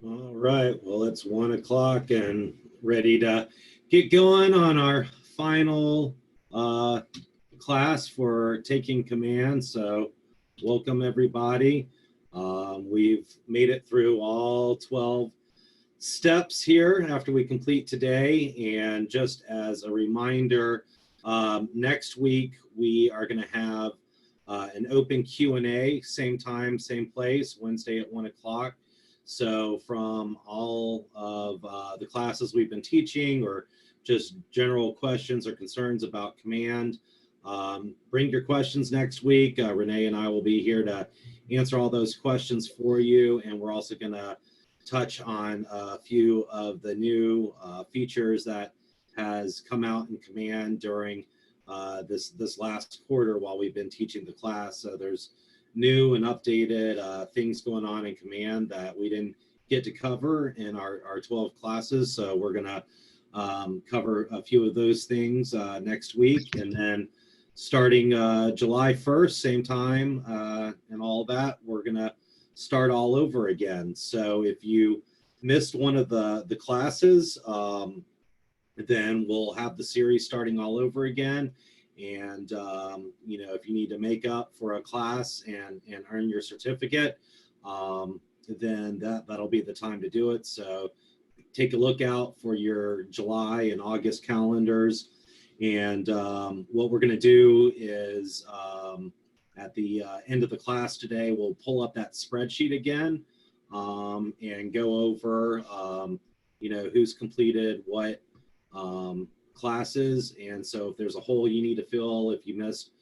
All right, well, it's 1 o'clock and ready to get going on our final uh, class for taking command. So, welcome everybody. We've made it through all 12 steps here after we complete today. And just as a reminder, next week we are going to have an open Q&A, same time, same place, Wednesday at 1 o'clock. So from all of the classes we've been teaching or just general questions or concerns about command, bring your questions next week. Renee and I will be here to answer all those questions for you. And we're also going to touch on a few of the new features that has come out in command during this last quarter while we've been teaching the class. So there's new and updated things going on in command that we didn't get to cover in our 12 classes. So we're going to cover a few of those things next week. And then starting July 1st, same time and all that, we're going to start all over again. So if you missed one of the classes, then we'll have the series starting all over again. And if you need to make up for a class and earn your certificate, then that'll be the time to do it. So take a look out for your July and August calendars. And what we're going to do is at the end of the class today, we'll pull up that spreadsheet again and go over, who's completed what classes. And so if there's a hole you need to fill, if you missed,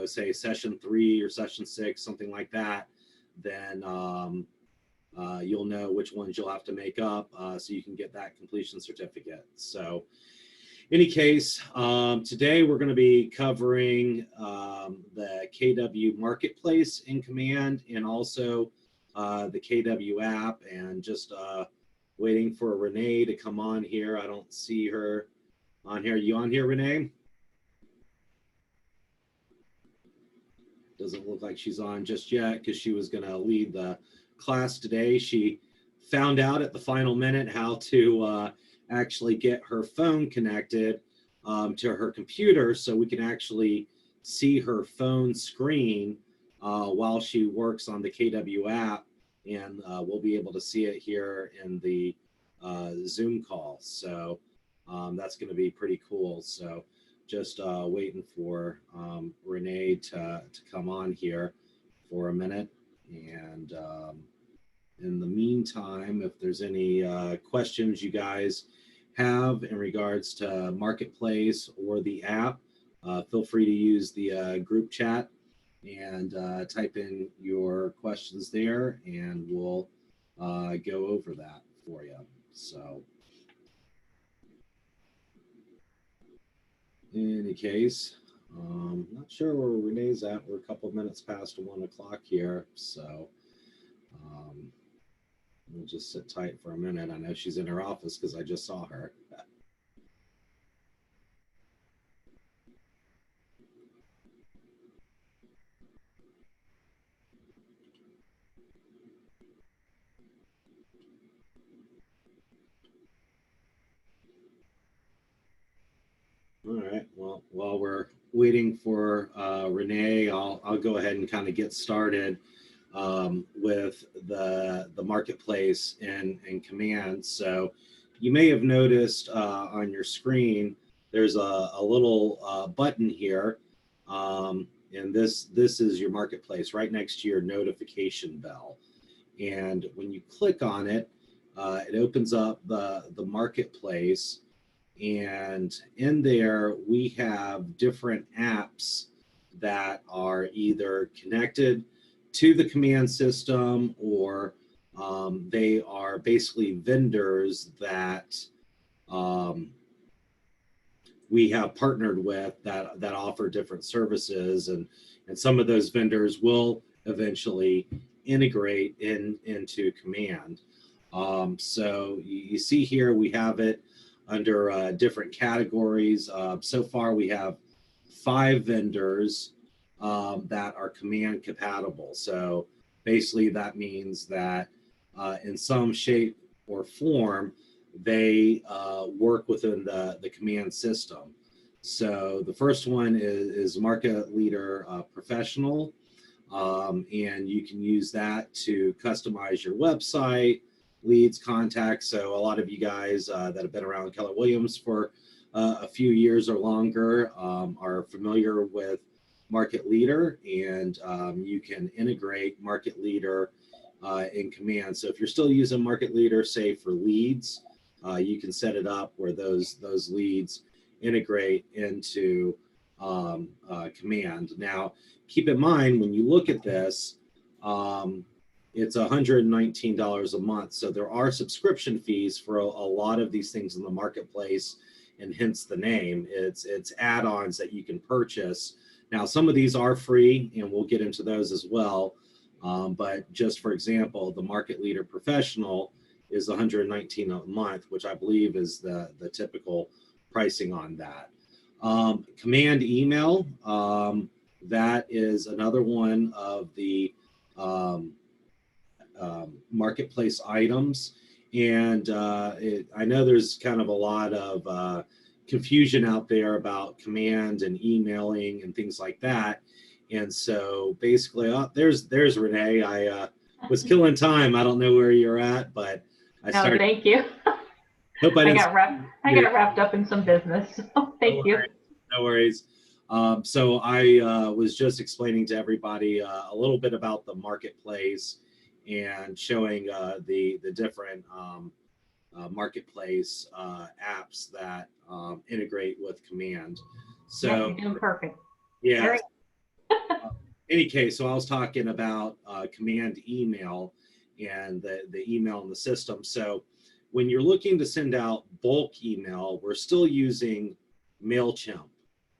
say session 3 or session 6, something like that, then you'll know which ones you'll have to make up so you can get that completion certificate. So any case, today we're going to be covering the KW Marketplace in Command and also the KW app, and just waiting for Renee to come on here. I don't see her on here. You on here, Renee? Doesn't look like she's on just yet because she was going to lead the class today. She found out at the final minute how to actually get her phone connected to her computer so we can actually see her phone screen while she works on the KW app, and we'll be able to see it here in the Zoom call. So that's going to be pretty cool. So just waiting for Renee to come on here for a minute. And in the meantime, if there's any questions you guys have in regards to Marketplace or the app, feel free to use the group chat and type in your questions there, and we'll go over that for you. So in any case, not sure where Renee's at. We're a couple of minutes past 1 o'clock here, so we'll just sit tight for a minute. I know she's in her office because I just saw her. All right. Well, while we're waiting for Renee, I'll go ahead and kind of get started with the marketplace and command. So you may have noticed on your screen there's a little button here, and this is your marketplace right next to your notification bell. And when you click on it, it opens up the marketplace. And in there, we have different apps that are either connected to the command system, or they are basically vendors that we have partnered with that offer different services. And some of those vendors will eventually integrate into command. So you see here, we have it under different categories. So far, we have 5 vendors that are command compatible. So basically, that means that in some shape or form, they work within the command system. So the first one is Market Leader Professional, and you can use that to customize your website, leads, contacts. So a lot of you guys that have been around Keller Williams for a few years or longer are familiar with Market Leader, and you can integrate Market Leader in command. So if you're still using Market Leader, say for leads, you can set it up where those leads integrate into command. Now, keep in mind when you look at this, it's $119 a month. So there are subscription fees for a lot of these things in the marketplace, and hence the name. It's add-ons that you can purchase. Now, some of these are free, and we'll get into those as well. But just for example, the Market Leader Professional is $119 a month, which I believe is the typical pricing on that. Command email, that is another one of the marketplace items. And I know there's kind of a lot of confusion out there about command and emailing and things like that. And so basically, there's Renee. I was killing time. I don't know where you're at, but I started. No, thank you. Hope I got wrapped up in some business. So thank you. No worries. So I was just explaining to everybody a little bit about the marketplace and showing the different marketplace apps that integrate with command. So yeah, you're doing perfect. Yeah. Any case, so I was talking about command email and the email in the system. So when you're looking to send out bulk email, we're still using MailChimp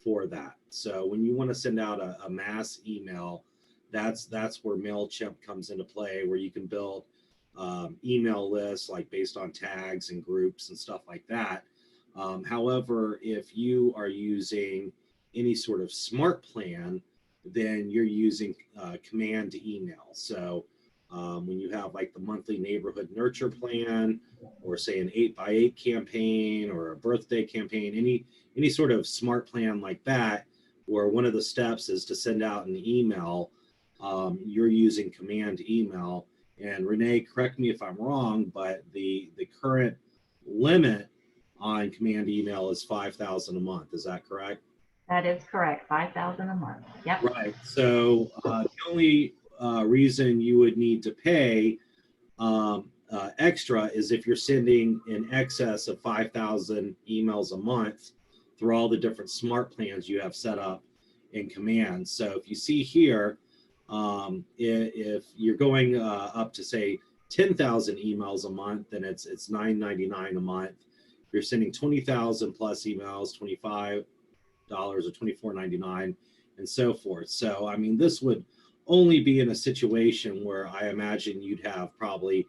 for that. So when you want to send out a mass email, that's where MailChimp comes into play, where you can build email lists like based on tags and groups and stuff like that. However, if you are using any sort of smart plan, then you're using command to email. So when you have like the monthly neighborhood nurture plan, or say an 8x8 campaign or a birthday campaign, any sort of smart plan like that, where one of the steps is to send out an email, you're using command to email. And Renee, correct me if I'm wrong, but the current limit on command email is $5,000 a month. Is that correct? That is correct. $5,000 a month. Yep. Right. So the only reason you would need to pay extra is if you're sending in excess of 5,000 emails a month through all the different smart plans you have set up in command. So if you see here, if you're going up to say 10,000 emails a month, then it's $9.99 a month. If you're sending 20,000 plus emails, $25 or $24.99, and so forth. So I mean, this would only be in a situation where I imagine you'd have probably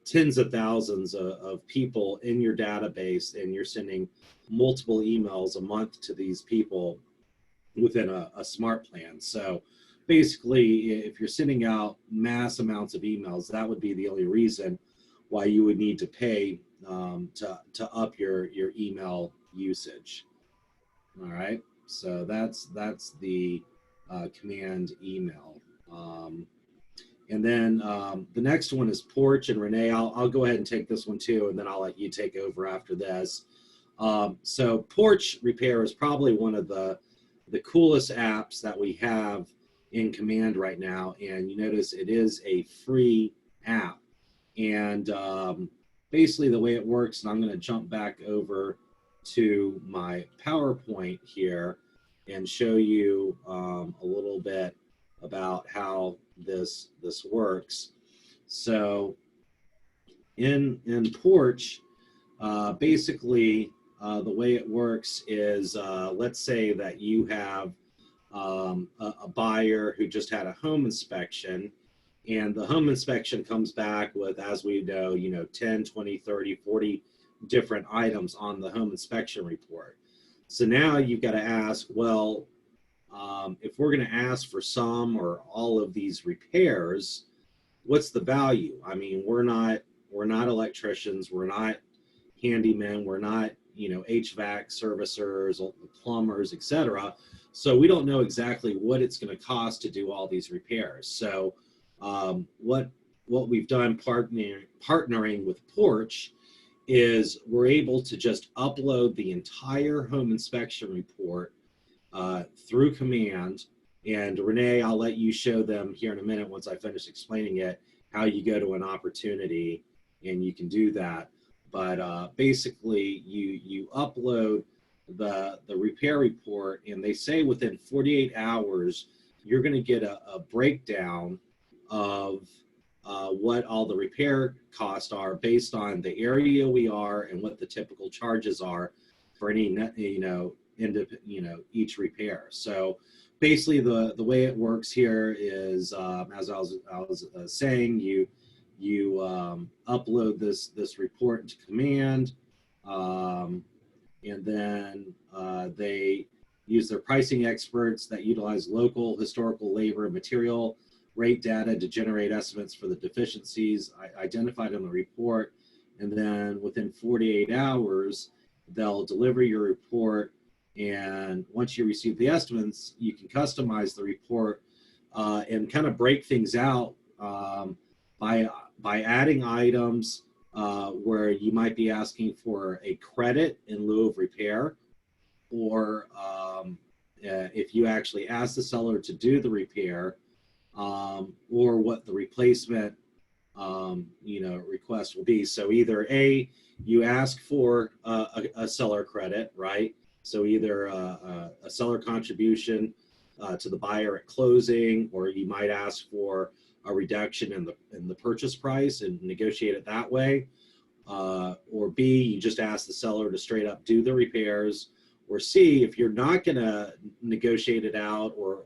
tens of thousands of people in your database, and you're sending multiple emails a month to these people within a smart plan. So basically, if you're sending out mass amounts of emails, that would be the only reason why you would need to pay to up your email usage. All right, so that's the command email. And then the next one is Porch, and Renee, I'll go ahead and take this one too, and then I'll let you take over after this. So Porch Repair is probably one of the coolest apps that we have in command right now, and you notice it is a free app. And basically the way it works, and I'm going to jump back over to my PowerPoint here and show you a little bit about how this works. So in Porch, basically the way it works is, let's say that you have a buyer who just had a home inspection, and the home inspection comes back with, as we know, 10, 20, 30, 40 different items on the home inspection report. So now you've got to ask, well, if we're going to ask for some or all of these repairs, what's the value? I mean, we're not electricians, we're not handymen, we're not, you know, HVAC servicers, plumbers, etc. So we don't know exactly what it's going to cost to do all these repairs. So what we've done partnering with Porch is we're able to just upload the entire home inspection report through command. And Renee, I'll let you show them here in a minute once I finish explaining it, how you go to an opportunity and you can do that. But basically you upload the repair report, and they say within 48 hours, you're going to get a breakdown of what all the repair costs are based on the area we are and what the typical charges are for any, each repair. So basically the way it works here is, as I was saying, you upload this report into command, and then they use their pricing experts that utilize local, historical, labor, and material rate data to generate estimates for the deficiencies identified in the report. And then within 48 hours, they'll deliver your report. And once you receive the estimates, you can customize the report and kind of break things out by adding items where you might be asking for a credit in lieu of repair, or if you actually ask the seller to do the repair, or what the replacement request will be. So either A, you ask for a seller credit, right? So either a seller contribution to the buyer at closing, or you might ask for a reduction in the purchase price and negotiate it that way. Or B, you just ask the seller to straight up do the repairs. Or C, if you're not going to negotiate it out or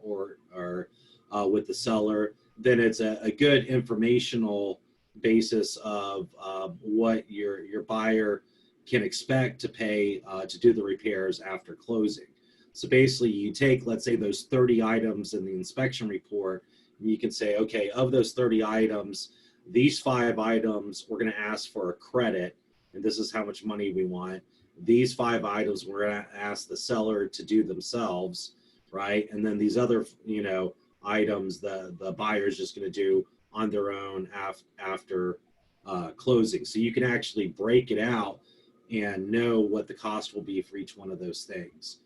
with the seller, then it's a good informational basis of what your buyer can expect to pay to do the repairs after closing. So basically you take, let's say, those 30 items in the inspection report, and you can say, okay, of those 30 items, these 5 items, we're going to ask for a credit, and this is how much money we want. These 5 items, we're going to ask the seller to do themselves, right? And then these other, items, the buyer's just going to do on their own after closing. So you can actually break it out and know what the cost will be for each one of those things.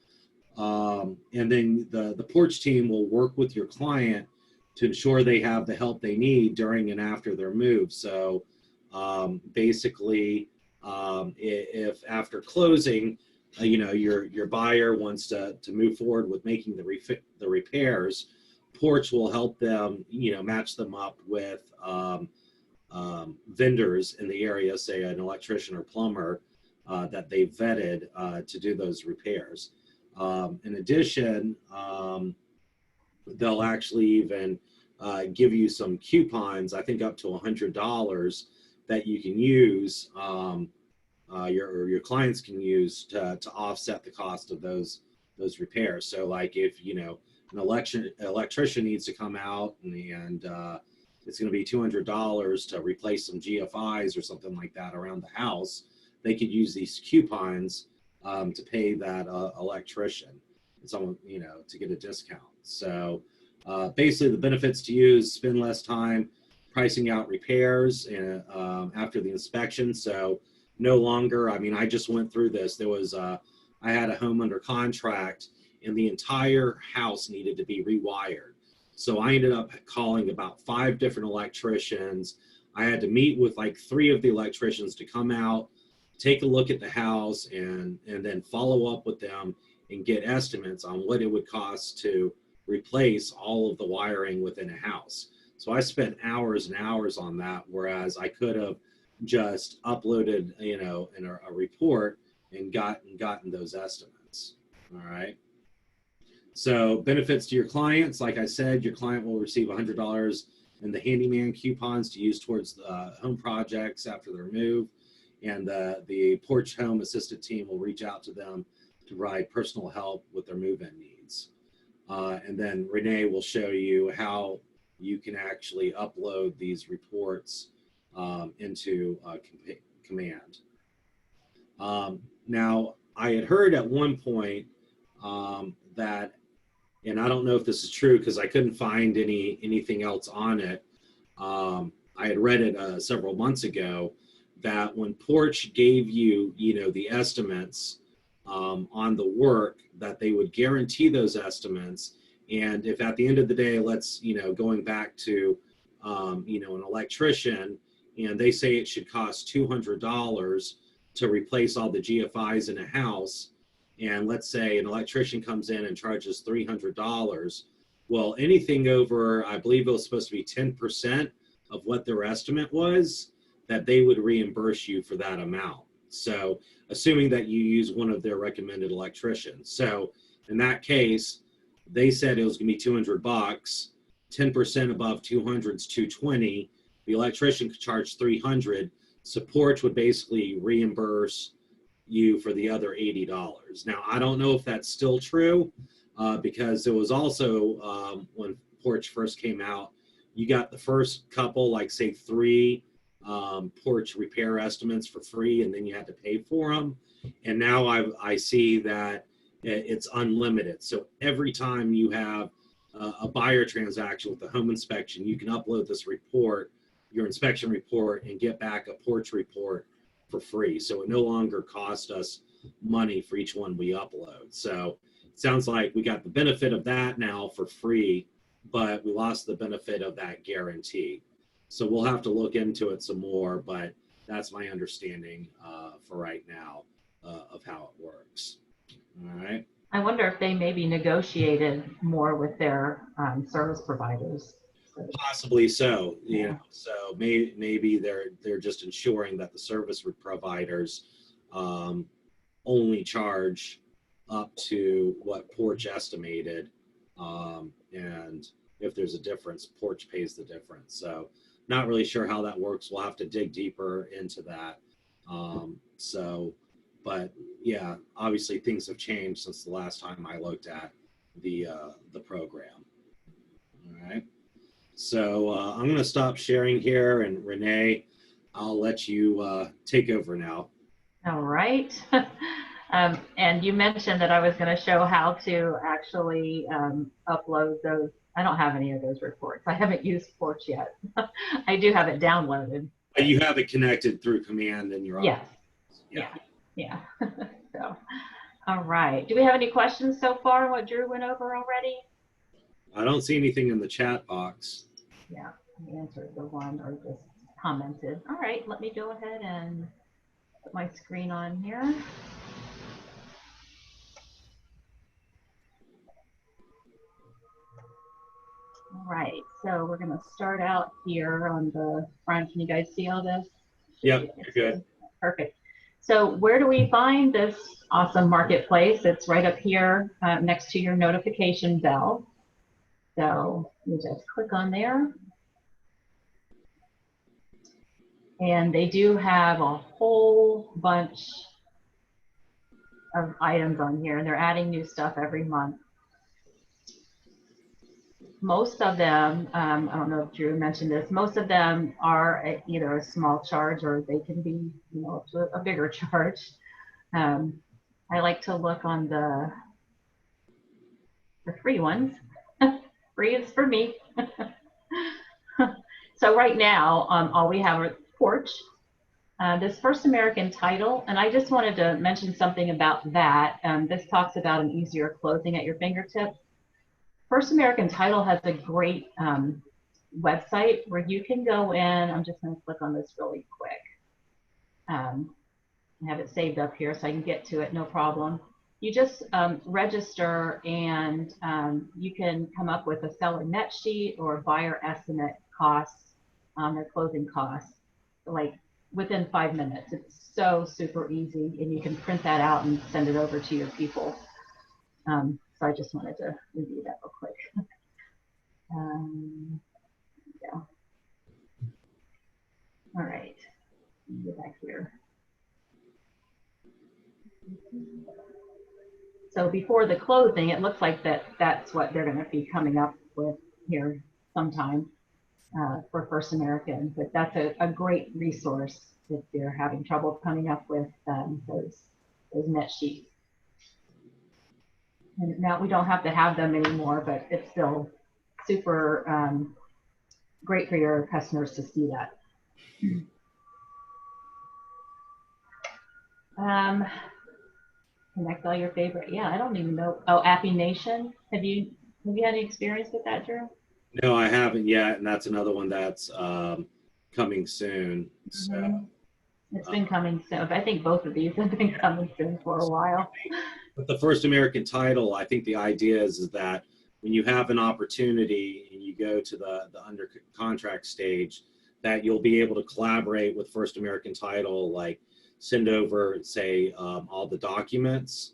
And then the Porch team will work with your client to ensure they have the help they need during and after their move. So basically, if after closing, your buyer wants to move forward with making the repairs, Porch will help them, match them up with vendors in the area, say an electrician or plumber that they vetted to do those repairs. In addition, they'll actually even give you some coupons, I think up to $100, that you can use, your clients can use to offset the cost of those repairs. So like if, an electrician needs to come out and it's going to be $200 to replace some GFIs or something like that around the house, they could use these coupons to pay that electrician, and someone, to get a discount. So basically the benefits to you is spend less time pricing out repairs after the inspection. So no longer, I just went through this. There was, I had a home under contract and the entire house needed to be rewired. So I ended up calling about 5 different electricians. I had to meet with like 3 of the electricians to come out, take a look at the house, and then follow up with them and get estimates on what it would cost to replace all of the wiring within a house. So I spent hours and hours on that, whereas I could have just uploaded, in a report and gotten those estimates. All right. So benefits to your clients, like I said, your client will receive $100 in the handyman coupons to use towards the home projects after their move. And the Porch Home Assistant team will reach out to them to provide personal help with their move-in needs. And then Renee will show you how you can actually upload these reports into Command. Now, I had heard at one point that, and I don't know if this is true because I couldn't find anything else on it. I had read it several months ago that when Porch gave you, the estimates on the work, that they would guarantee those estimates. And if at the end of the day, let's, going back to, an electrician, and they say it should cost $200 to replace all the GFIs in a house, and let's say an electrician comes in and charges $300, well, anything over, I believe it was supposed to be 10% of what their estimate was, that they would reimburse you for that amount. So assuming that you use one of their recommended electricians. So in that case, they said it was gonna be $200, 10% above 200 is 220. The electrician could charge 300. Support would basically reimburse you for the other $80. Now, I don't know if that's still true because it was also when Porch first came out, you got the first couple, like say 3 Porch repair estimates for free, and then you had to pay for them. And now I see that it's unlimited. So every time you have a buyer transaction with the home inspection, you can upload this report, your inspection report, and get back a Porch report for free. So it no longer costs us money for each one we upload. So it sounds like we got the benefit of that now for free, but we lost the benefit of that guarantee. So we'll have to look into it some more, but that's my understanding for right now of how it works. All right. I wonder if they maybe negotiated more with their service providers. Possibly so, so maybe they're just ensuring that the service providers only charge up to what Porch estimated, and if there's a difference, Porch pays the difference. So not really sure how that works. We'll have to dig deeper into that. But yeah, obviously things have changed since the last time I looked at the program. All right. So I'm going to stop sharing here, and Renee, I'll let you take over now. All right. And you mentioned that I was going to show how to actually upload those. I don't have any of those reports. I haven't used Porch yet. I do have it downloaded. You have it connected through Command in your Yes. Yeah. So, all right. Do we have any questions so far on what Drew went over already? I don't see anything in the chat box. Yeah, I answered the one or just commented. All right, let me go ahead and put my screen on here. All right, so we're going to start out here on the front. Can you guys see all this? Yep, you're good. Perfect. So where do we find this awesome marketplace? It's right up here next to your notification bell. So you just click on there. And they do have a whole bunch of items on here, and they're adding new stuff every month. Most of them, I don't know if Drew mentioned this, most of them are either a small charge or they can be, up to a bigger charge. I like to look on the free ones. Free is for me. So right now, all we have are Porch, this First American title, and I just wanted to mention something about that. This talks about an easier closing at your fingertips. First American Title has a great website where you can go in. I'm just going to click on this really quick. I have it saved up here so I can get to it, no problem. You just register, and you can come up with a seller net sheet or buyer estimate costs, their closing costs, like within 5 minutes. It's so super easy, and you can print that out and send it over to your people. So I just wanted to review that real quick. Yeah. All right, get back here. So before the closing, it looks like that's what they're going to be coming up with here sometime for First American, but that's a great resource if you're having trouble coming up with those net sheets. And now we don't have to have them anymore, but it's still super great for your customers to see that. Connect all your favorite. Yeah, I don't even know. Oh, Appy Nation. Have you had any experience with that, Drew? No, I haven't yet, and that's another one that's coming soon. So it's been coming soon. I think both of these have been coming soon for a while. With the First American title, I think the idea is that when you have an opportunity and you go to the under contract stage, that you'll be able to collaborate with First American Title, like send over, say, all the documents.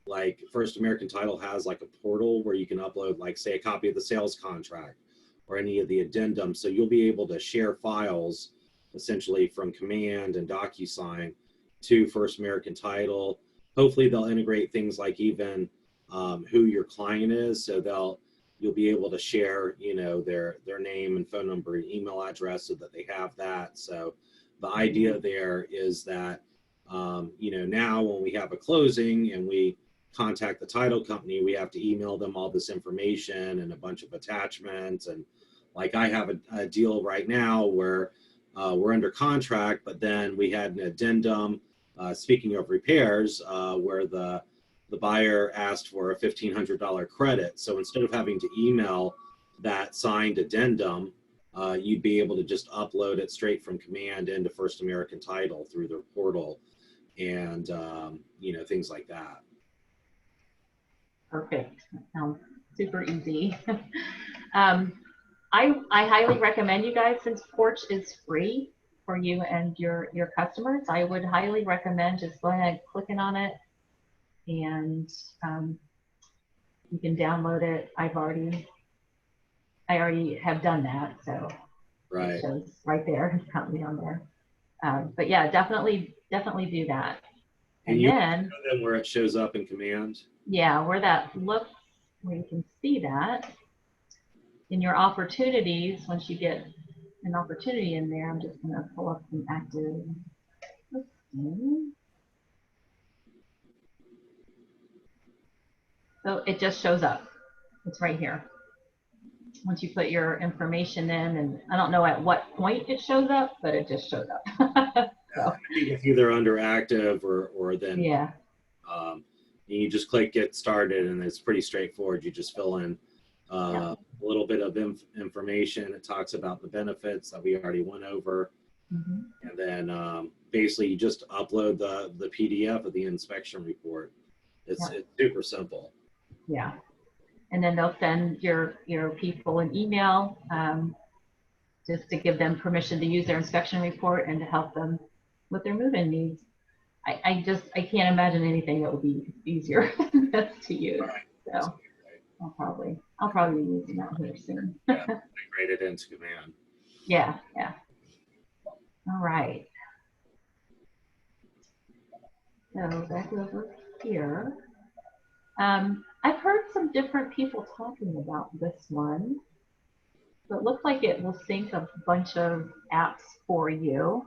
Like First American Title has like a portal where you can upload, like, say, a copy of the sales contract or any of the addendums. So you'll be able to share files essentially from Command and DocuSign to First American Title. Hopefully they'll integrate things like even who your client is. So you'll be able to share, you know, their name and phone number and email address so that they have that. So the idea there is that, you know, now when we have a closing and we contact the title company, we have to email them all this information and a bunch of attachments. And like I have a deal right now where we're under contract, but then we had an addendum, speaking of repairs, where the buyer asked for a $1,500 credit. So instead of having to email that signed addendum, you'd be able to just upload it straight from Command into First American Title through their portal and, you know, things like that. Perfect. That sounds super easy. I highly recommend you guys, since Porch is free for you and your customers, I would highly recommend just going ahead and clicking on it, and you can download it. I already have done that, so right. It shows right there. It's currently on there. But yeah, definitely do that. And then where it shows up in Command. Yeah, where you can see that in your opportunities. Once you get an opportunity in there, I'm just going to pull up some active. So it just shows up. It's right here. Once you put your information in, and I don't know at what point it shows up, but it just shows up. So. I think it's either under active or then yeah. You just click get started, and it's pretty straightforward. You just fill in a little bit of information. It talks about the benefits that we already went over. And then basically you just upload the PDF of the inspection report. It's super simple. Yeah. And then they'll send your people an email just to give them permission to use their inspection report and to help them with their move-in needs. I can't imagine anything that would be easier to use. Right. So I'll probably be using that here soon. Integrate it into Command. Yeah. All right. So back over here. I've heard some different people talking about this one. So it looks like it will sync a bunch of apps for you.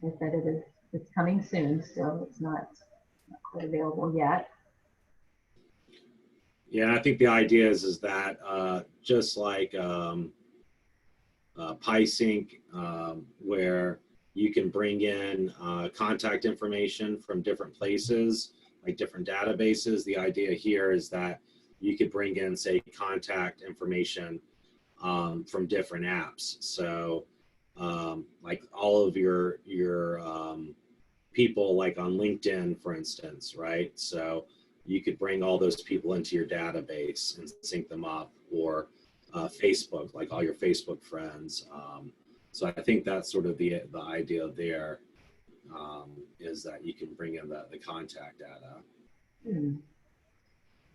Like I said, it's coming soon still. It's not quite available yet. Yeah, I think the idea is that just like PySync, where you can bring in contact information from different places, like different databases. The idea here is that you could bring in, say, contact information from different apps. So like all of your people, like on LinkedIn, for instance, right? So you could bring all those people into your database and sync them up, or Facebook, like all your Facebook friends. So I think that's sort of the idea there, is that you can bring in the contact data.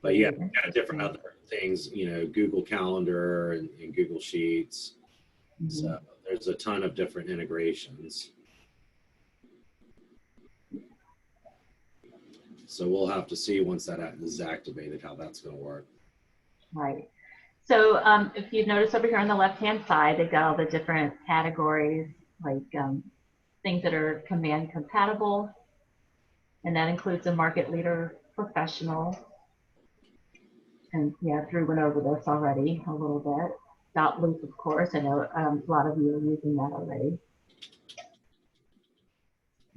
But yeah, different other things, you know, Google Calendar and Google Sheets. So there's a ton of different integrations. So we'll have to see once that is activated how that's going to work. Right. So if you notice over here on the left-hand side, they've got all the different categories, like things that are command compatible, and that includes a market leader professional. And yeah, Drew went over this already a little bit. Dot loop, of course. I know a lot of you are using that already.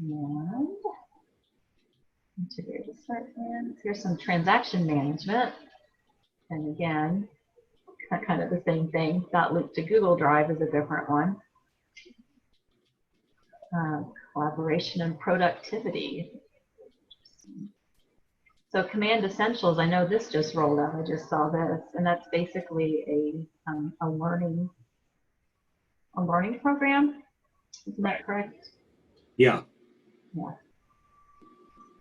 And integrated start plans. Here's some transaction management. And again, kind of the same thing. Dot loop to Google Drive is a different one. Collaboration and productivity. So Command Essentials, I know this just rolled out. I just saw this, and that's basically a learning program. Isn't that correct? Yeah. Yeah.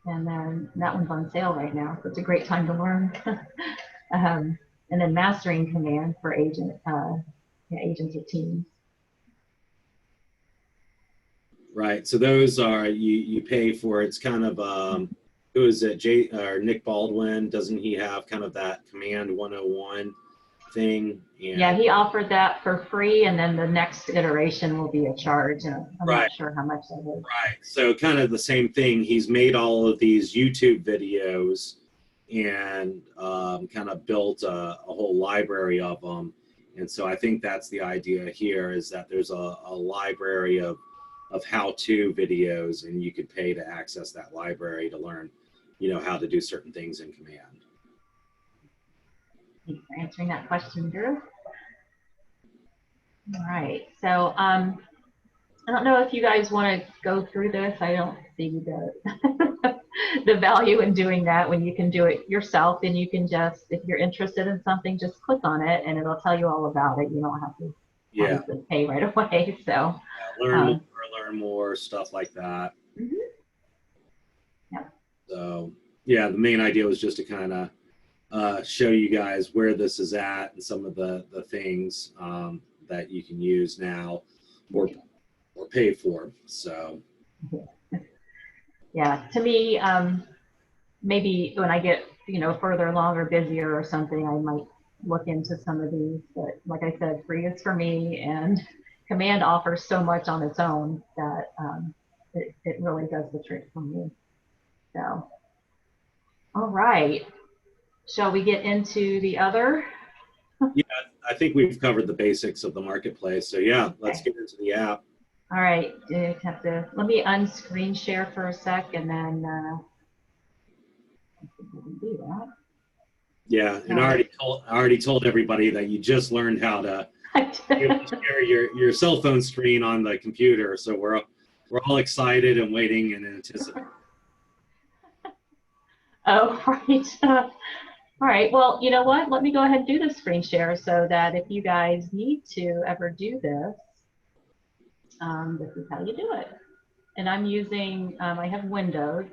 And then that one's on sale right now, so it's a great time to learn. And then Mastering Command for agents or teams. Right. So those are you pay for. It's kind of who is it? Nick Baldwin? Doesn't he have kind of that Command 101 thing? And yeah, he offered that for free, and then the next iteration will be a charge. And I'm right. not sure how much that is. Right. So kind of the same thing. He's made all of these YouTube videos and kind of built a whole library of them. And so I think that's the idea here, is that there's a library of how-to videos, and you could pay to access that library to learn, how to do certain things in Command. Thanks for answering that question, Drew. All right, so I don't know if you guys want to go through this. I don't see the the value in doing that when you can do it yourself, and you can just, if you're interested in something, just click on it and it'll tell you all about it. You don't have to pay right away. So learn more stuff like that. Mm-hmm. Yeah. So yeah, the main idea was just to kind of show you guys where this is at and some of the things that you can use now or pay for. So yeah, to me, maybe when I get further along or busier or something, I might look into some of these. But like I said, free is for me, and Command offers so much on its own that it really does the trick for me. So, all right, shall we get into the other? Yeah, I think we've covered the basics of the marketplace. So yeah, let's get into the app. All right, let me unscreen share for a sec, and then I think we can do that. Yeah, and I already told everybody that you just learned how to share your cell phone screen on the computer. So we're all excited and waiting and anticipating. Oh, right. All right. Well, you know what? Let me go ahead and do the screen share so that if you guys need to ever do this, this is how you do it. And I'm using, I have Windows.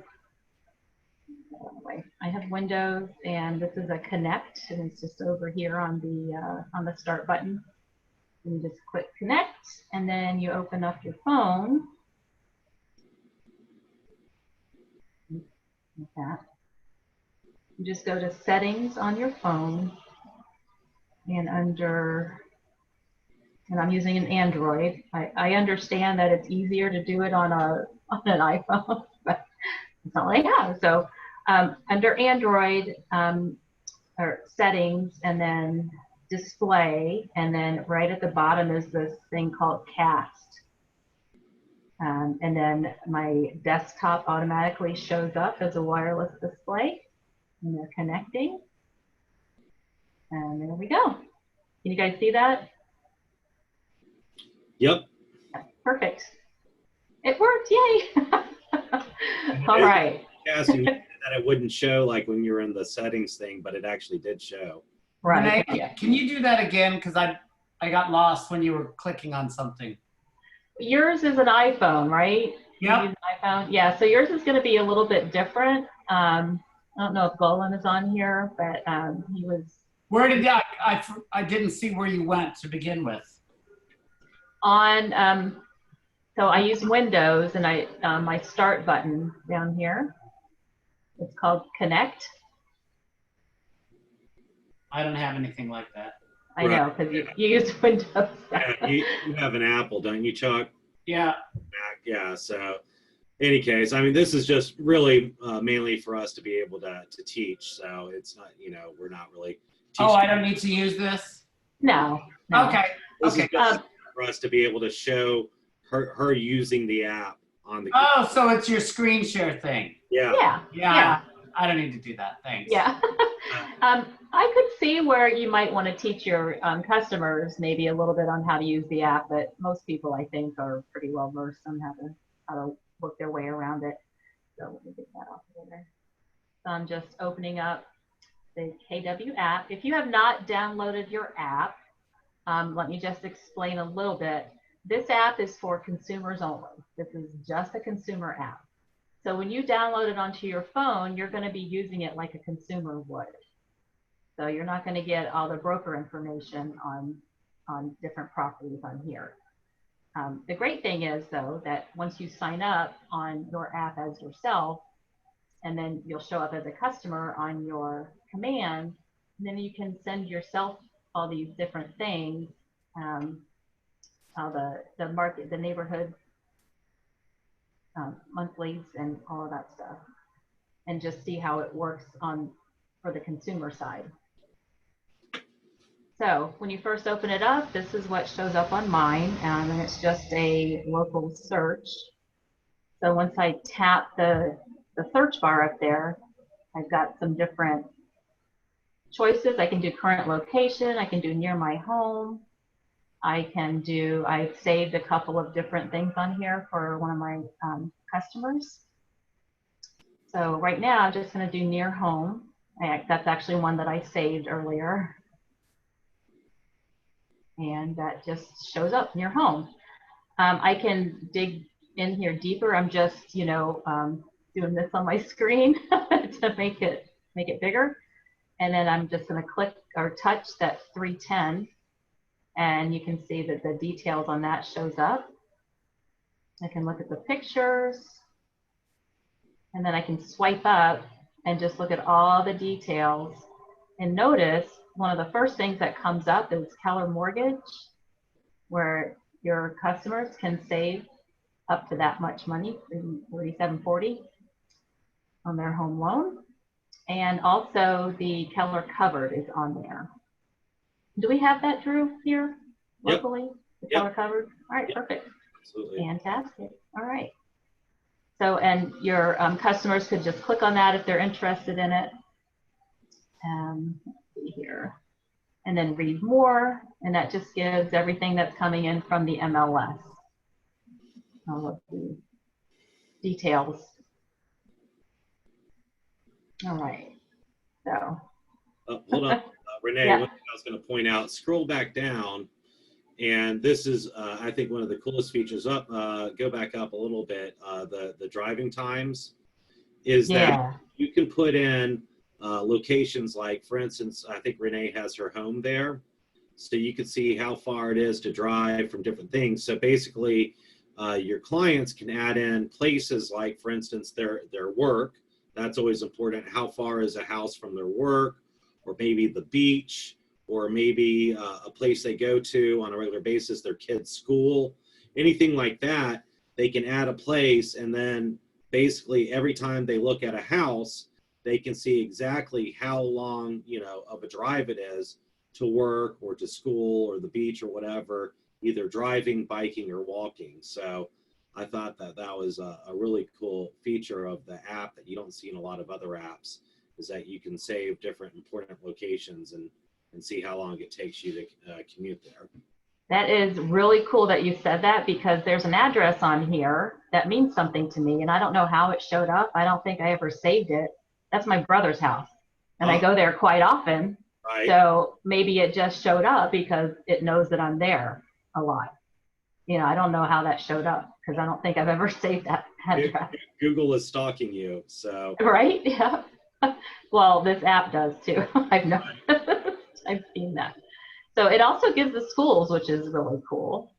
I have Windows, and this is a Connect, and it's just over here on the Start button. You just click Connect, and then you open up your phone. Like that. You just go to Settings on your phone, and and I'm using an Android. I understand that it's easier to do it on an iPhone, but that's all I have. So under Android, or Settings, and then Display, and then right at the bottom is this thing called Cast. And then my desktop automatically shows up as a wireless display, and they're connecting. And there we go. Can you guys see that? Yep. Perfect. It worked. Yay. All right. Asking that it wouldn't show like when you were in the settings thing, but it actually did show. Right. Renee, can you do that again? Because I got lost when you were clicking on something. Yours is an iPhone, right? Yep. You use an iPhone? Yeah, so yours is going to be a little bit different. I don't know if Golan is on here, but he was. Where did I didn't see where you went to begin with. On, so I use Windows, and my Start button down here. It's called Connect. I don't have anything like that. I know, because you use Windows. Yeah, you have an Apple, don't you, Chuck? Yeah. Mac, yeah. So, any case, I mean, this is just really mainly for us to be able to teach. So it's not, we're not really teaching. Oh, I don't need to use this? No. No. Okay. This Okay. is just for us to be able to show her using the app on the. Oh, so it's your screen share thing. Yeah. Yeah. Yeah. I don't need to do that. Thanks. Yeah. I could see where you might want to teach your customers maybe a little bit on how to use the app, but most people, I think, are pretty well versed on how to work their way around it. So let me get that off of there. So I'm just opening up the KW app. If you have not downloaded your app, let me just explain a little bit. This app is for consumers only. This is just a consumer app. So when you download it onto your phone, you're going to be using it like a consumer would. So you're not going to get all the broker information on different properties on here. The great thing is, though, that once you sign up on your app as yourself, and then you'll show up as a customer on your command, and then you can send yourself all these different things, the market, the neighborhood monthlies, and all of that stuff, and just see how it works for the consumer side. So when you first open it up, this is what shows up on mine, and it's just a local search. So once I tap the search bar up there, I've got some different choices. I can do current location, I can do near my home, I've saved a couple of different things on here for one of my customers. So right now I'm just going to do near home. That's actually one that I saved earlier. And that just shows up near home. I can dig in here deeper. I'm just, doing this on my screen to make it bigger. And then I'm just going to click or touch that 310, and you can see that the details on that shows up. I can look at the pictures, and then I can swipe up and just look at all the details. And notice one of the first things that comes up is Keller Mortgage, where your customers can save up to that much money, $37.40 on their home loan. And also the Keller Covered is on there. Do we have that, Drew, here locally? Yep. The Keller Covered? All right, yep. Perfect. Absolutely. Fantastic. All right. So, and your customers could just click on that if they're interested in it. Let's see here. And then read more, and that just gives everything that's coming in from the MLS. All of the details. All right. So. Hold on, Renee. Yeah. One thing I was going to point out. Scroll back down, and this is, I think, one of the coolest features. Go back up a little bit. The driving times is that you can put in locations like, for instance, I think Renee has her home there. So you can see how far it is to drive from different things. So basically, your clients can add in places like, for instance, their work. That's always important. How far is a house from their work, or maybe the beach, or maybe a place they go to on a regular basis, their kid's school, anything like that. They can add a place, and then basically every time they look at a house, they can see exactly how long, of a drive it is to work or to school or the beach or whatever, either driving, biking, or walking. So I thought that was a really cool feature of the app that you don't see in a lot of other apps, is that you can save different important locations and see how long it takes you to commute there. That is really cool that you said that, because there's an address on here that means something to me, and I don't know how it showed up. I don't think I ever saved it. That's my brother's house, and I go there quite often. Right. So maybe it just showed up because it knows that I'm there a lot. I don't know how that showed up, because I don't think I've ever saved that address. Google is stalking you, so. Right? Yeah. Well, this app does too. I've seen that. So it also gives the schools, which is really cool.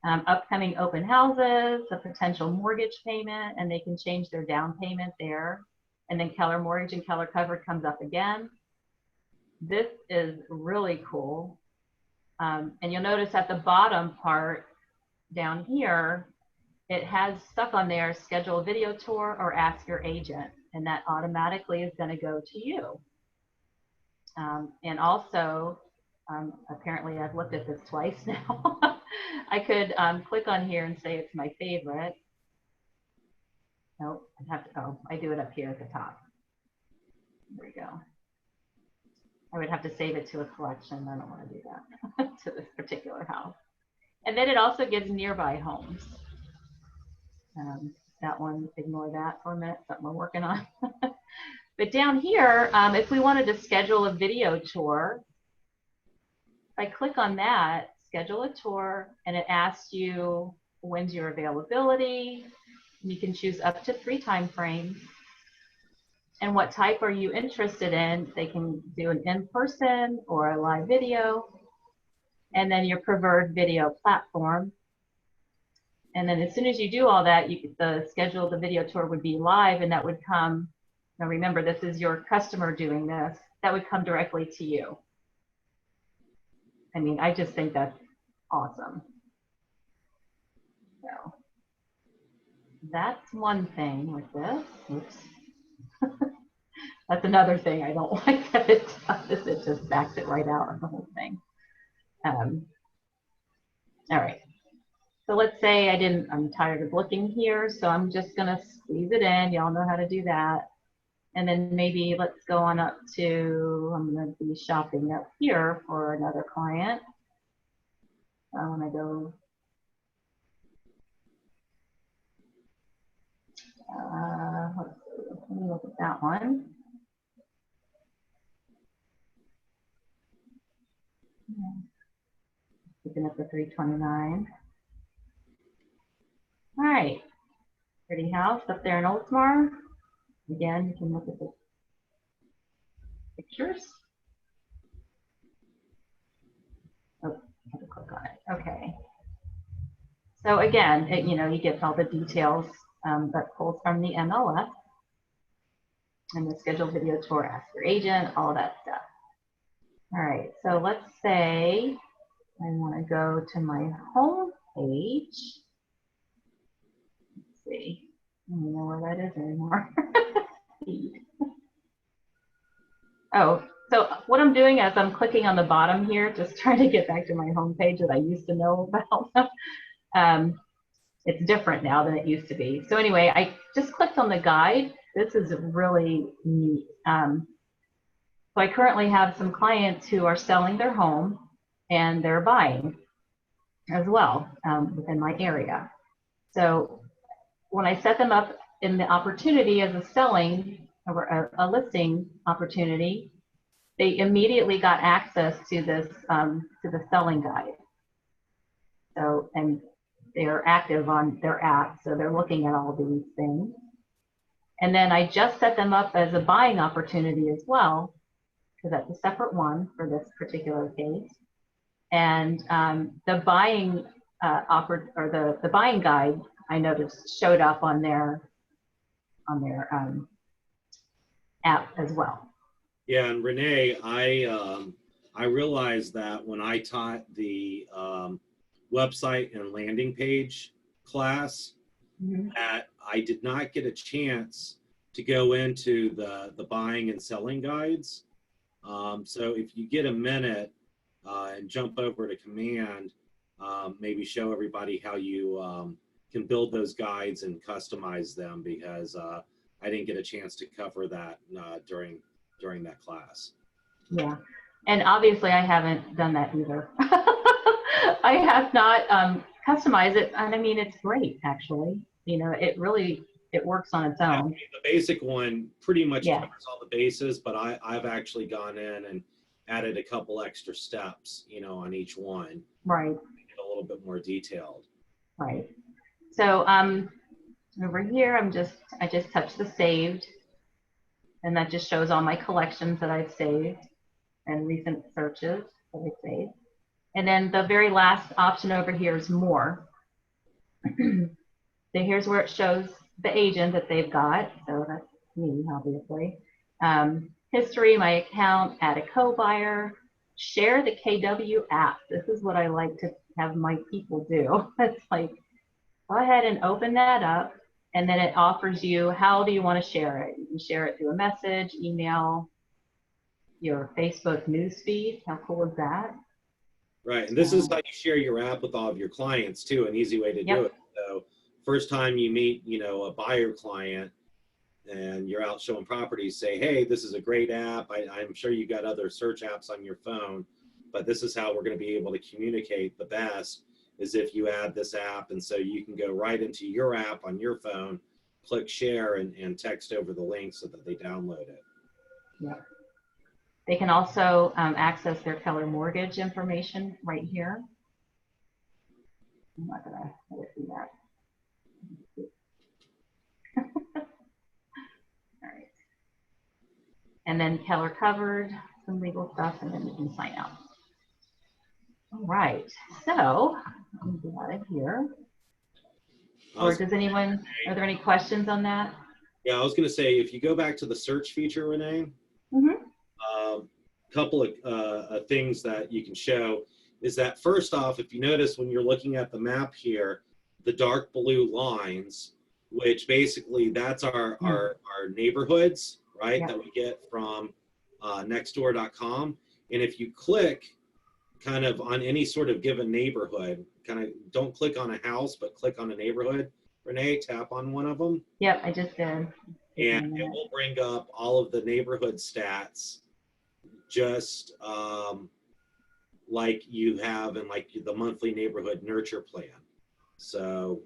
Upcoming open houses, a potential mortgage payment, and they can change their down payment there. And then Keller Mortgage and Keller Covered comes up again. this is really cool. And you'll notice at the bottom part down here, it has stuff on there, schedule a video tour or ask your agent, and that automatically is going to go to you. And also, apparently I've looked at this twice now. I could click on here and say it's my favorite. Nope, I have to, oh, I do it up here at the top. There we go. I would have to save it to a collection. I don't want to do that to this particular house. And then it also gives nearby homes. That one, ignore that for a minute, something we're working on. But down here, if we wanted to schedule a video tour, if I click on that, schedule a tour, and it asks you when's your availability. You can choose up to 3 time frames. And what type are you interested in? They can do an in-person or a live video. And then your preferred video platform. And then as soon as you do all that, the schedule of the video tour would be live, and that would come, now remember, this is your customer doing this, that would come directly to you. I mean, I just think that's awesome. So that's one thing with this. Oops. That's another thing I don't like that it does. It just backs it right out of the whole thing. All right. So let's say I'm tired of looking here, so I'm just gonna squeeze it in. Y'all know how to do that. And then maybe let's go on up to, I'm gonna be shopping up here for another client. I wanna go, let's see, let me look at that one. Picking up the 329. All right, pretty house up there in Oldsmar. Again, you can look at the pictures. Oh, I have to click on it. Okay. So again, you get all the details that pulls from the MLS and the scheduled video tour, ask your agent, all that stuff. All right, so let's say I want to go to my home page. See, I don't know where that is anymore. Oh, so what I'm doing is I'm clicking on the bottom here, just trying to get back to my home page that I used to know about. It's different now than it used to be. So anyway, I just clicked on the guide. This is really neat. So I currently have some clients who are selling their home and they're buying as well within my area. So when I set them up in the opportunity as a selling or a listing opportunity, they immediately got access to this to the selling guide. So, and they're active on their app, so they're looking at all these things. And then I just set them up as a buying opportunity as well, because that's a separate one for this particular case. And the buying the buying guide, I noticed, showed up on their app as well. Yeah, and Renee, I realized that when I taught the website and landing page class, that I did not get a chance to go into the buying and selling guides. So if you get a minute and jump over to command, maybe show everybody how you can build those guides and customize them, because I didn't get a chance to cover that during that class. Yeah, and obviously I haven't done that either. I have not customized it, and I mean, it's great actually. It works on its own. Yeah, the basic one pretty much covers all the bases, but I've actually gone in and added a couple extra steps, on each one. Right. Make it a little bit more detailed. Right. So over here, I just touched the saved, and that just shows all my collections that I've saved and recent searches that I saved. And then the very last option over here is more. So here's where it shows the agent that they've got. So that's me, obviously. history, my account, add a co-buyer, share the KW app. This is what I like to have my people do. It's like, go ahead and open that up, and then it offers you, how do you want to share it? You can share it through a message, email, your Facebook news feed. How cool is that? Right, and this is how you share your app with all of your clients too, an easy way to do it. So first time you meet, a buyer client and you're out showing properties, say, hey, this is a great app. I'm sure you got other search apps on your phone, but this is how we're going to be able to communicate the best is if you add this app. And so you can go right into your app on your phone, click share and text over the link so that they download it. Yeah. They can also access their Keller mortgage information right here. I'm not going to let it do that. All right. And then Keller covered, some legal stuff, and then you can sign out. All right. So let me get out of here. Or does anyone, are there any questions on that? Yeah, I was going to say, if you go back to the search feature, Renee, couple of things that you can show is that first off, if you notice when you're looking at the map here, the dark blue lines, which basically that's our neighborhoods, right? That we get from nextdoor.com. And if you click kind of on any sort of given neighborhood, kind of don't click on a house, but click on a neighborhood. Renee, tap on one of them. Yep, I just did. And it will bring up all of the neighborhood stats, just like you have in like the monthly neighborhood nurture plan. So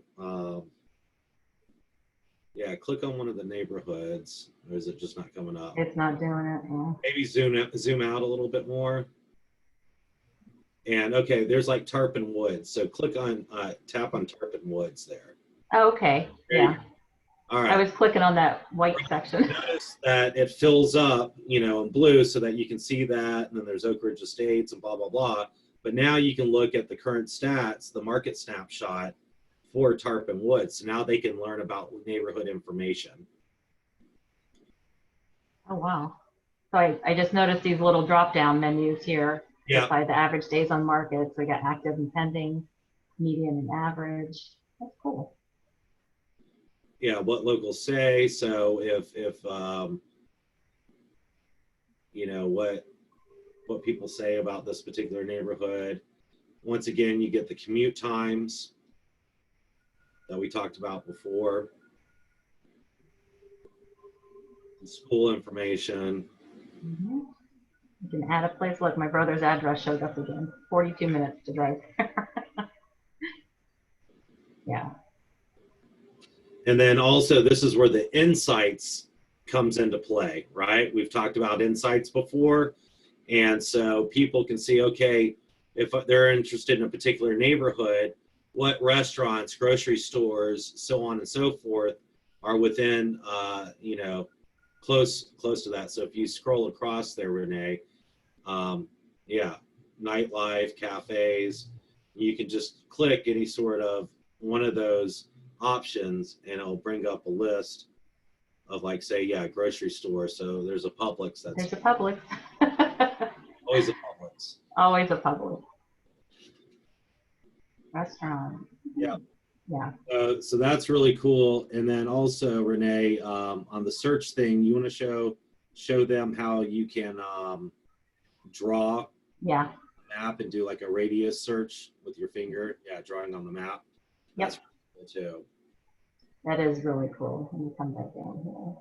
yeah, click on one of the neighborhoods, or is it just not coming up? It's not doing it. Yeah. Maybe zoom out a little bit more. And okay, there's like Tarpon Woods. So click on tap on Tarpon Woods there. Oh, okay. Yeah. All right. I was clicking on that white section. Notice that it fills up, in blue so that you can see that. And then there's Oak Ridge Estates and blah, blah, blah. But now you can look at the current stats, the market snapshot for Tarpon Woods. So now they can learn about neighborhood information. Oh, wow. So I just noticed these little drop-down menus here. Yeah. By the average days on market. So we got active and pending, median and average. That's cool. Yeah, what locals say. So if what people say about this particular neighborhood. Once again, you get the commute times that we talked about before. School information. Mm-hmm. You can add a place. Look, my brother's address showed up again. 42 minutes to drive. Yeah. And then also, this is where the insights comes into play, right? We've talked about insights before. And so people can see, okay, if they're interested in a particular neighborhood, what restaurants, grocery stores, so on and so forth are within, close to that. So if you scroll across there, Renee, yeah, nightlife, cafes, you can just click any sort of one of those options and it'll bring up a list of like, say, yeah, grocery store. So there's a Publix. There's a Publix. Always a Publix. Always a Publix. Restaurant. Yeah. Yeah. So that's really cool. And then also, Renee, on the search thing, you want to show them how you can draw a map and do like a radius search with your finger. Yeah, drawing on the map. Yep. That's cool too. That is really cool. Let me come back down here.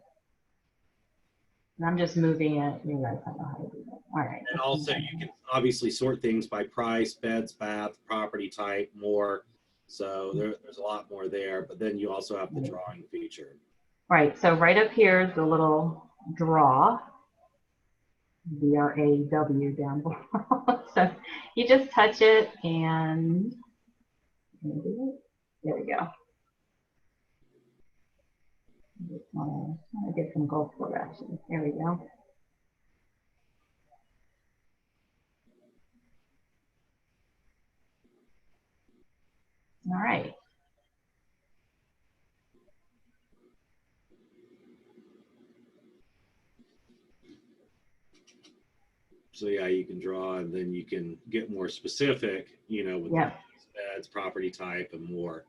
And I'm just moving it. You guys don't know how to do that. All right. And also, you can obviously sort things by price, beds, bath, property type, more. So there's a lot more there. But then you also have the drawing feature. Right. So right up here is the little draw. DRAW down below. So you just touch it and there we go. Just want to get some Gulfport action. There we go. All right. So yeah, you can draw and then you can get more specific, you know, with the beds, property type, and more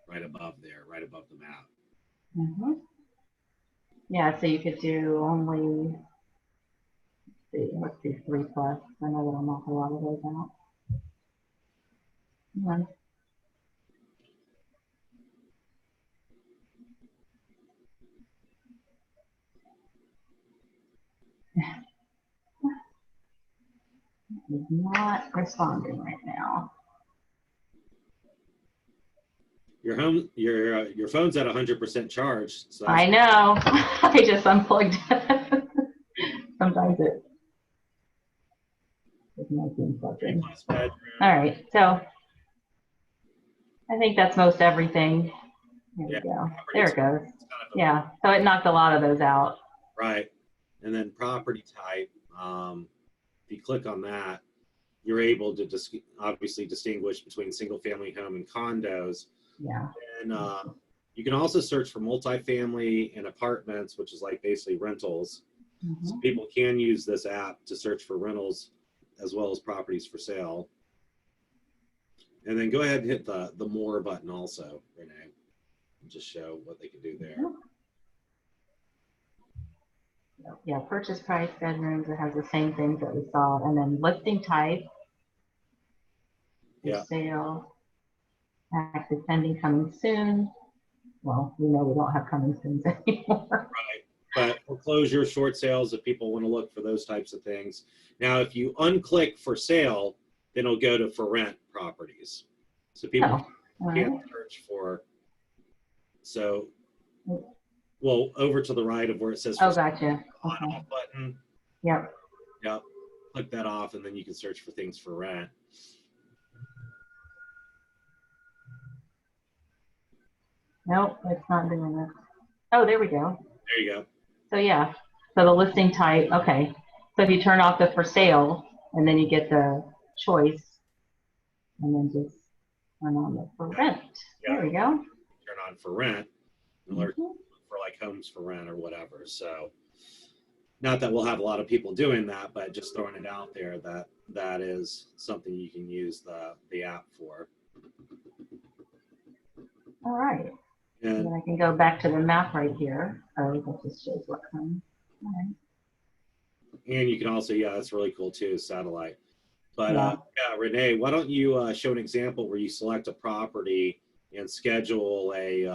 right above there, right above the map. Mm-hmm. Yeah, so you could do only, let's do 3+. I know that'll knock a lot of those out. Yeah. It's not responding right now. Your phone's at 100% charge. So I know. I just unplugged it. Sometimes it might be plugged in. All right, so I think that's most everything. There we go. There it goes. Yeah, so it knocked a lot of those out. Right. And then property type, if you click on that, you're able to obviously distinguish between single family home and condos. Yeah. And you can also search for multifamily and apartments, which is like basically rentals. Mm-hmm. So people can use this app to search for rentals as well as properties for sale. And then go ahead and hit the more button also, Renee, and just show what they can do there. Yeah, purchase price, bedrooms, it has the same things that we saw. And then listing type, for sale, active pending, coming soon. Well, we know we don't have coming soon anymore. Right. But foreclosure, short sales, if people want to look for those types of things. Now, if you unclick for sale, then it'll go to for rent properties. So people can't search for. So, well, over to the right of where it says oh, gotcha. on-off button. Yep. Yep. Click that off, and then you can search for things for rent. Nope, it's not doing it. Oh, there we go. There you go. So yeah, so the listing type, okay. So if you turn off the for sale, and then you get the choice, and then just turn on the for rent. Yeah. There we go. Turn on for rent, and look for like homes for rent or whatever. So not that we'll have a lot of people doing that, but just throwing it out there that is something you can use the app for. All right. And then I can go back to the map right here. Oh, that just shows what comes. All right. And you can also, that's really cool too, satellite. But yeah, Renee, why don't you show an example where you select a property and schedule a,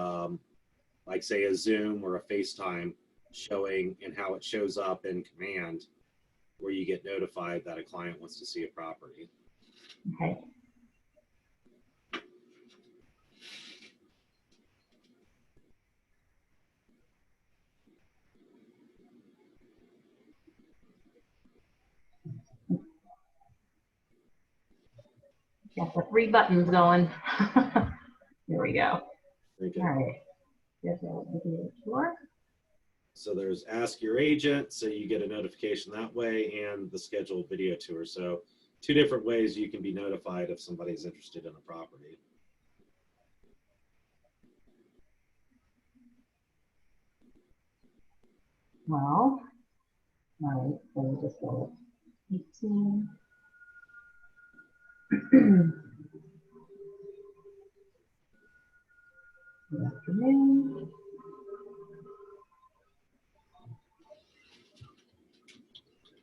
like say a Zoom or a FaceTime showing and how it shows up in Command, where you get notified that a client wants to see a property. Okay. Got the 3 buttons going. There we go. All right. There's a video tour. So there's Ask Your Agent, so you get a notification that way, and the scheduled video tour. So 2 different ways you can be notified if somebody's interested in a property. Well, all right, so we'll just go 18. Good afternoon.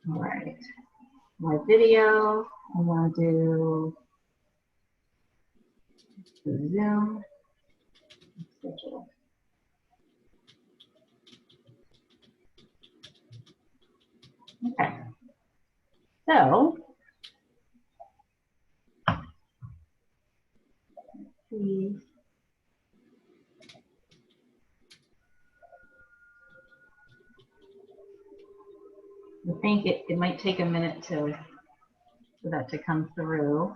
All right, my video, I'm going to do the Zoom schedule. Okay, so let's see. I think it might take a minute for that to come through.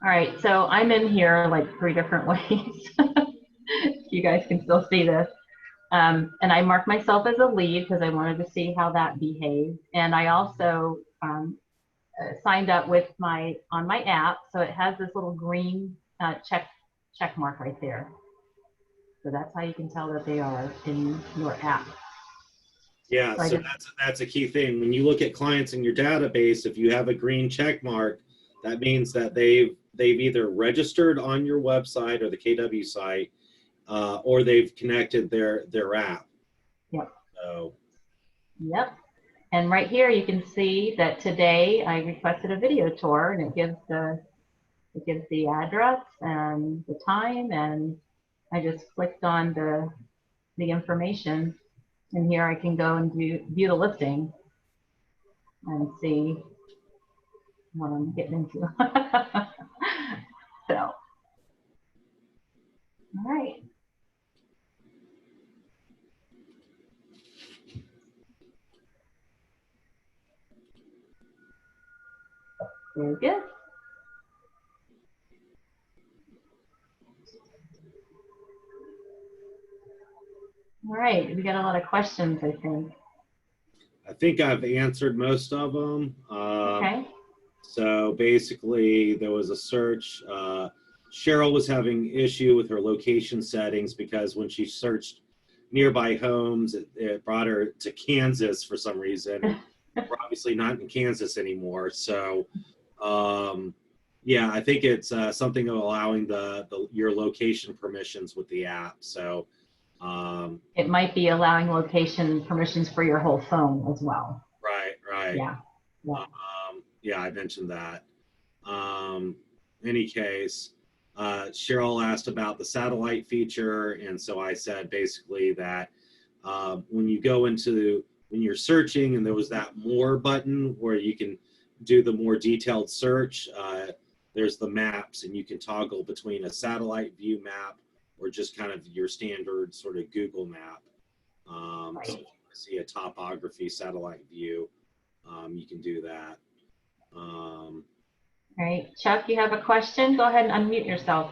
All right, so I'm in here like 3 different ways. You guys can still see this. And I marked myself as a lead because I wanted to see how that behaves. And I also signed up with on my app. So it has this little green check mark right there. So that's how you can tell that they are in your app. Yeah, so that's a key thing. When you look at clients in your database, if you have a green check mark, that means that they've either registered on your website or the KW site, or they've connected their app. Yep. So. Yep. And right here you can see that today I requested a video tour, and it gives the address and the time, and I just clicked on the information, and here I can go and view the listing and see what I'm getting into. So, all right. Very good. All right, we got a lot of questions, I think. I think I've answered most of them. Okay. So basically, there was a search. Cheryl was having issue with her location settings because when she searched nearby homes, it brought her to Kansas for some reason. We're obviously not in Kansas anymore. So, yeah, I think it's something of allowing your location permissions with the app. So. It might be allowing location permissions for your whole phone as well. Right. Yeah. Yeah, I mentioned that. Any case, Cheryl asked about the satellite feature, and so I said basically that when you're searching and there was that more button where you can do the more detailed search, there's the maps, and you can toggle between a satellite view map or just kind of your standard sort of Google map. Right. So if you want to see a topography satellite view, you can do that. All right, Chuck, you have a question? Go ahead and unmute yourself.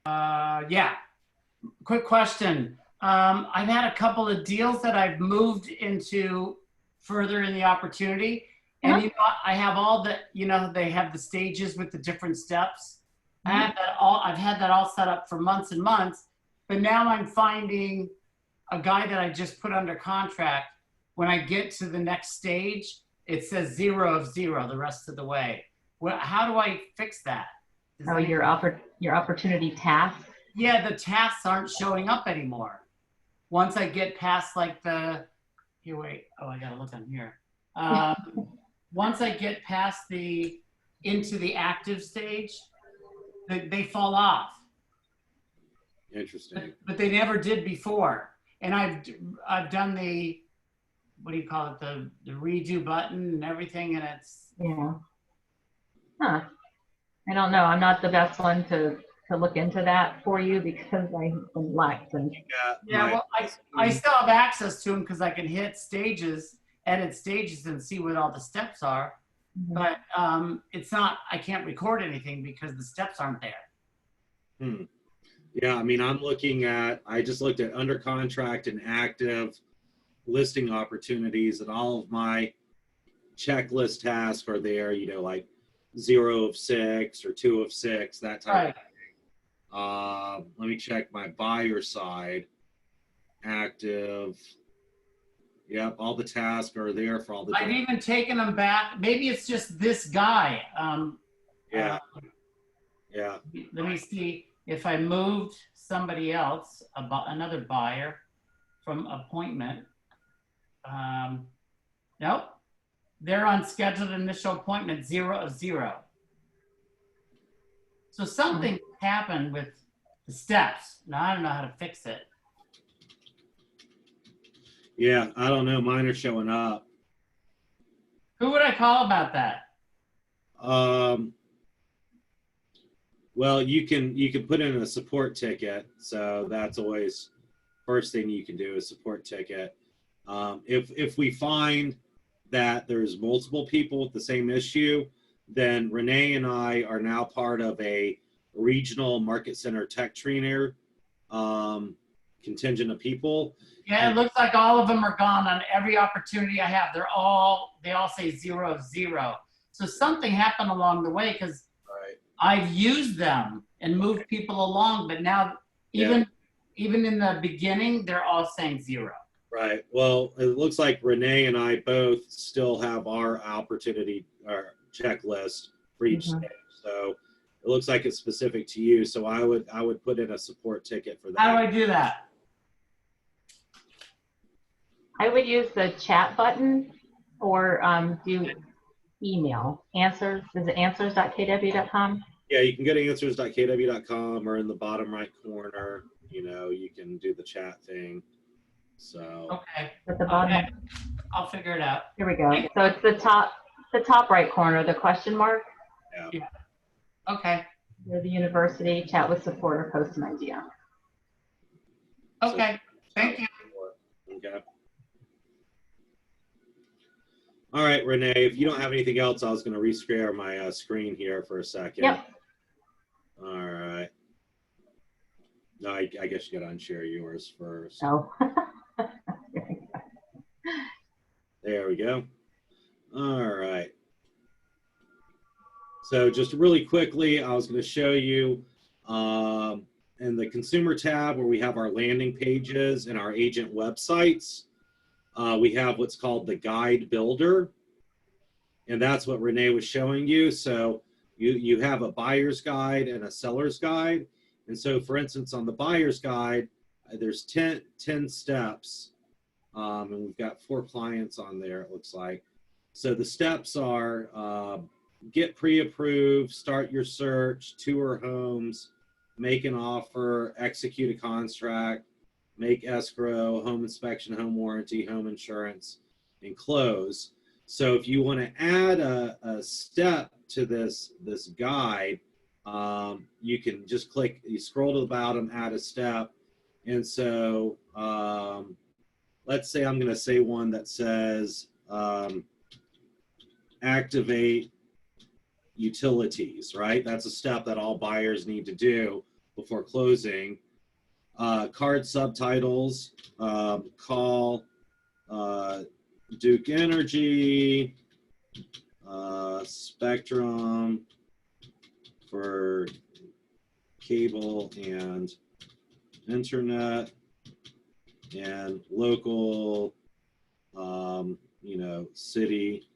Yeah, quick question. I've had a couple of deals that I've moved into further in the opportunity. And you know, I have all the, they have the stages with the different steps. I've had that all set up for months and months, but now I'm finding a guy that I just put under contract. When I get to the next stage, it says 0 of 0 the rest of the way. Well, how do I fix that? Your opportunity task? Yeah, the tasks aren't showing up anymore. Once I get past like I gotta look on here. Once I get past into the active stage, they fall off. Interesting. But they never did before. And I've done the, what do you call it, the redo button and everything, and it's. Yeah. Huh. I don't know. I'm not the best one to look into that for you because I'm lax. Yeah, well, I still have access to them because I can hit stages, edit stages, and see what all the steps are. Mm-hmm. But it's not, I can't record anything because the steps aren't there. Yeah, I mean, I just looked at under contract and active listing opportunities, and all of my checklist tasks are there, like 0 of 6 or 2 of 6, that type of thing. Let me check my buyer side. Active. Yep, all the tasks are there for all the. I've even taken them back. Maybe it's just this guy. Yeah. Let me see if I moved somebody else, another buyer, from appointment. Nope. They're on scheduled initial appointment 0 of 0. So something happened with the steps. Now I don't know how to fix it. Yeah, I don't know. Mine are showing up. Who would I call about that? Well, you can put in a support ticket. So that's always first thing you can do is support ticket. If we find that there's multiple people with the same issue, then Renee and I are now part of a regional market center tech trainer contingent of people. Yeah, it looks like all of them are gone on every opportunity I have. They all say 0, 0. So something happened along the way because Right. I've used them and moved people along, but now even in the beginning, they're all saying 0. Right. Well, it looks like Renee and I both still have our opportunity, our checklist for each stage. So it looks like it's specific to you. So I would put in a support ticket for that. How do I do that? I would use the chat button or do email. Answers, is it answers.kw.com? Yeah, you can go to answers.kw.com, or in the bottom right corner, you can do the chat thing. So Okay. At the bottom. Okay. I'll figure it out. Here we go. So it's the top right corner, the question mark. Yeah. Okay. You're the university, chat with support, or post an idea. Okay. Thank you. Okay. All right, Renee, if you don't have anything else, I was going to reshare my screen here for a second. Yep. All right. No, I guess you got to unshare yours first. Oh. There we go. All right. So just really quickly, I was going to show you in the consumer tab where we have our landing pages and our agent websites, we have what's called the guide builder. And that's what Renee was showing you. So you have a buyer's guide and a seller's guide. And so for instance, on the buyer's guide, there's 10 steps. And we've got 4 clients on there, it looks like. So the steps are get pre-approved, start your search, tour homes, make an offer, execute a contract, make escrow, home inspection, home warranty, home insurance, and close. So if you want to add a step to this guide, you can just click, you scroll to the bottom, add a step. And so let's say I'm going to say one that says activate utilities, right? That's a step that all buyers need to do before closing. Card subtitles, call Duke Energy, Spectrum for cable and internet, and local, city.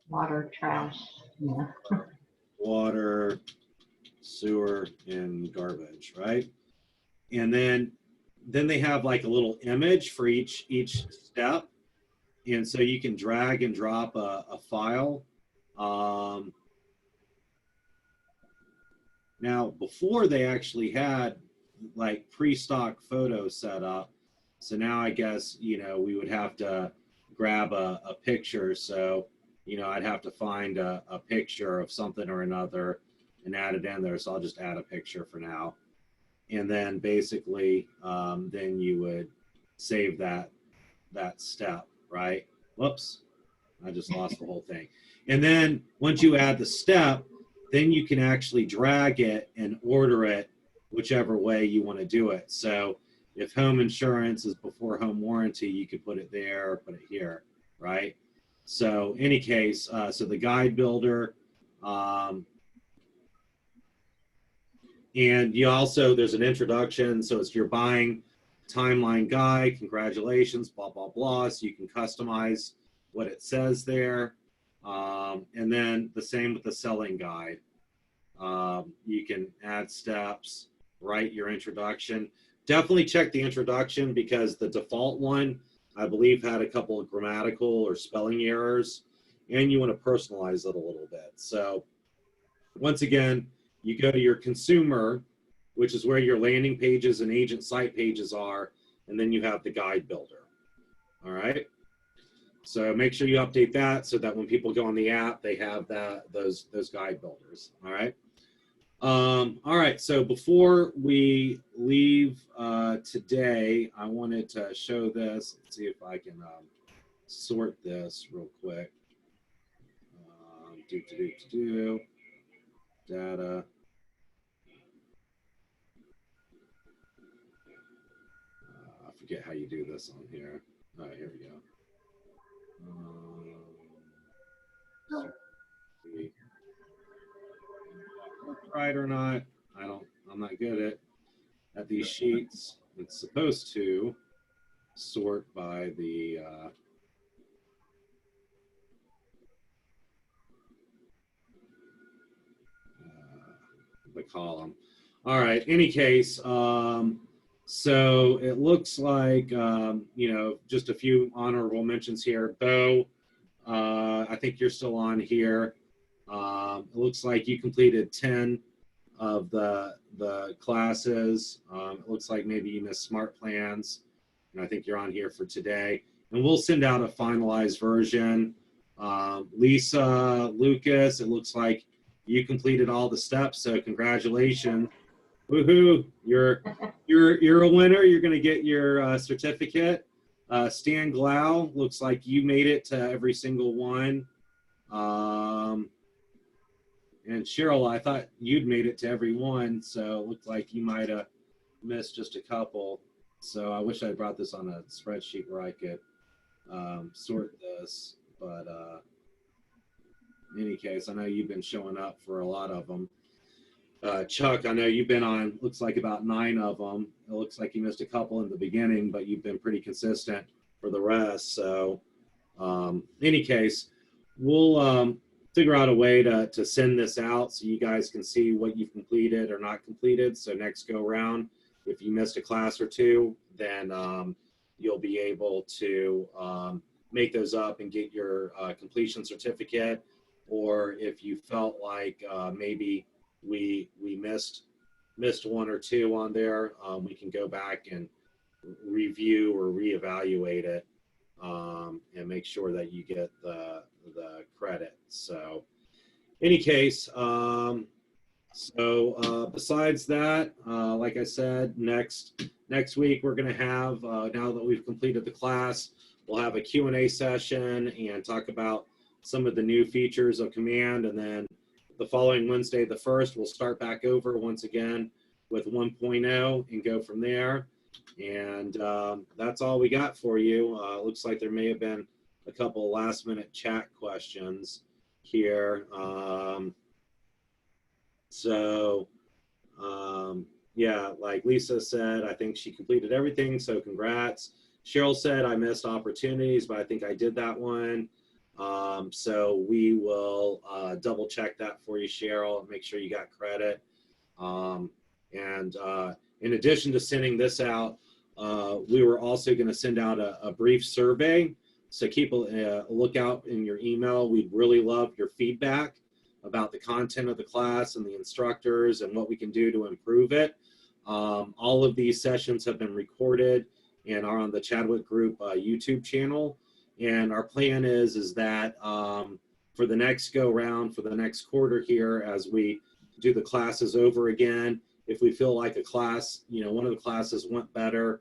Water, trash. Yeah. Water, sewer, and garbage, right? And then they have like a little image for each step. And so you can drag and drop a file. Now, before they actually had like pre-stock photos set up. So now I guess, we would have to grab a picture. So, I'd have to find a picture of something or another and add it in there. So I'll just add a picture for now. And then basically, then you would save that step, right? Whoops, I just lost the whole thing. And then once you add the step, then you can actually drag it and order it whichever way you want to do it. So if home insurance is before home warranty, you could put it there or put it here, right? So any case, so the guide builder, and you also, there's an introduction. So it's your buying timeline guide, congratulations, blah, blah, blah. So you can customize what it says there. And then the same with the selling guide. You can add steps, write your introduction. Definitely check the introduction because the default one, I believe, had a couple of grammatical or spelling errors, and you want to personalize it a little bit. So once again, you go to your consumer, which is where your landing pages and agent site pages are, and then you have the guide builder. All right. So make sure you update that so that when people go on the app, they have those guide builders. All right. All right. So before we leave today, I wanted to show this. Let's see if I can sort this real quick. Data. I forget how you do this on here. All right, here we go. Right or not, I'm not good at these sheets. It's supposed to sort by the column. All right, any case, so it looks like, just a few honorable mentions here. Bo, I think you're still on here. It looks like you completed 10 of the classes. It looks like maybe you missed smart plans, and I think you're on here for today. And we'll send out a finalized version. Lisa, Lucas, it looks like you completed all the steps, so congratulations. Woohoo! You're a winner. You're going to get your certificate. Stan Glau, looks like you made it to every single one. And Cheryl, I thought you'd made it to every one, so it looked like you might have missed just a couple. So I wish I brought this on a spreadsheet where I could sort this. But in any case, I know you've been showing up for a lot of them. Chuck, I know you've been on, looks like about 9 of them. It looks like you missed a couple in the beginning, but you've been pretty consistent for the rest. So in any case, we'll figure out a way to send this out so you guys can see what you've completed or not completed. So next go round, if you missed a class or two, then you'll be able to make those up and get your completion certificate. Or if you felt like maybe we missed 1 or 2 on there, we can go back and review or reevaluate it and make sure that you get the credit. So any case, besides that, like I said, next week we're going to have, now that we've completed the class, we'll have a Q&A session and talk about some of the new features of Command. And then the following Wednesday, the 1st, we'll start back over once again with 1.0 and go from there. And that's all we got for you. Looks like there may have been a couple last minute chat questions here. Yeah, like Lisa said, I think she completed everything, so congrats. Cheryl said, I missed opportunities, but I think I did that one. So we will double check that for you, Cheryl, and make sure you got credit. In addition to sending this out, we were also going to send out a brief survey. So keep a lookout in your email. We'd really love your feedback about the content of the class and the instructors and what we can do to improve it. All of these sessions have been recorded and are on the Chadwick Group YouTube channel. And our plan is that for the next go round, for the next quarter here, as we do the classes over again, if we feel like a class, one of the classes went better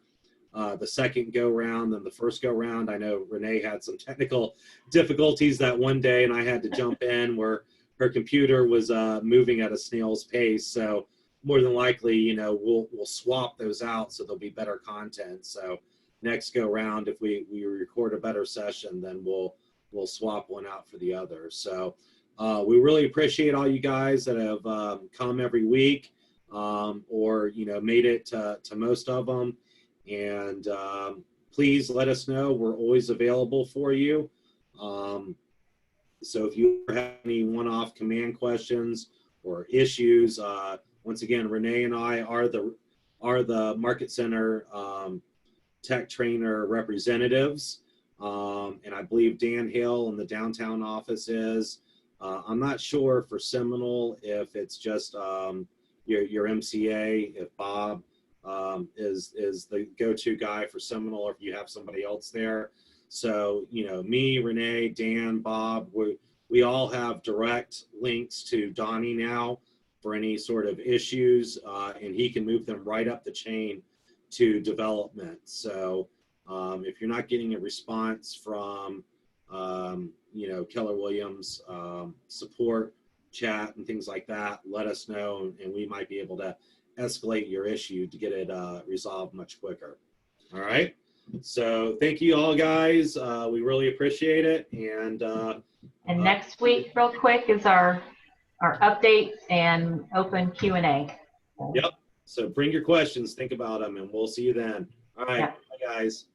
the second go round than the first go round. I know Renee had some technical difficulties that one day, and I had to jump in where her computer was moving at a snail's pace. So more than likely, we'll swap those out so there'll be better content. So next go round, if we record a better session, then we'll swap one out for the other. So we really appreciate all you guys that have come every week or made it to most of them. And please let us know. We're always available for you. So if you have any one-off command questions or issues, once again, Renee and I are the Market Center tech trainer representatives. And I believe Dan Hill in the downtown office is. I'm not sure for Seminole if it's just your MCA, if Bob is the go-to guy for Seminole, or if you have somebody else there. So, me, Renee, Dan, Bob, we all have direct links to Donnie now for any sort of issues, and he can move them right up the chain to development. So if you're not getting a response from, Keller Williams support chat and things like that, let us know, and we might be able to escalate your issue to get it resolved much quicker. All right. So thank you all, guys. We really appreciate it. And next week, real quick, is our updates and open Q&A. Yep. So bring your questions, think about them, and we'll see you then. All right. Yep. Bye, guys.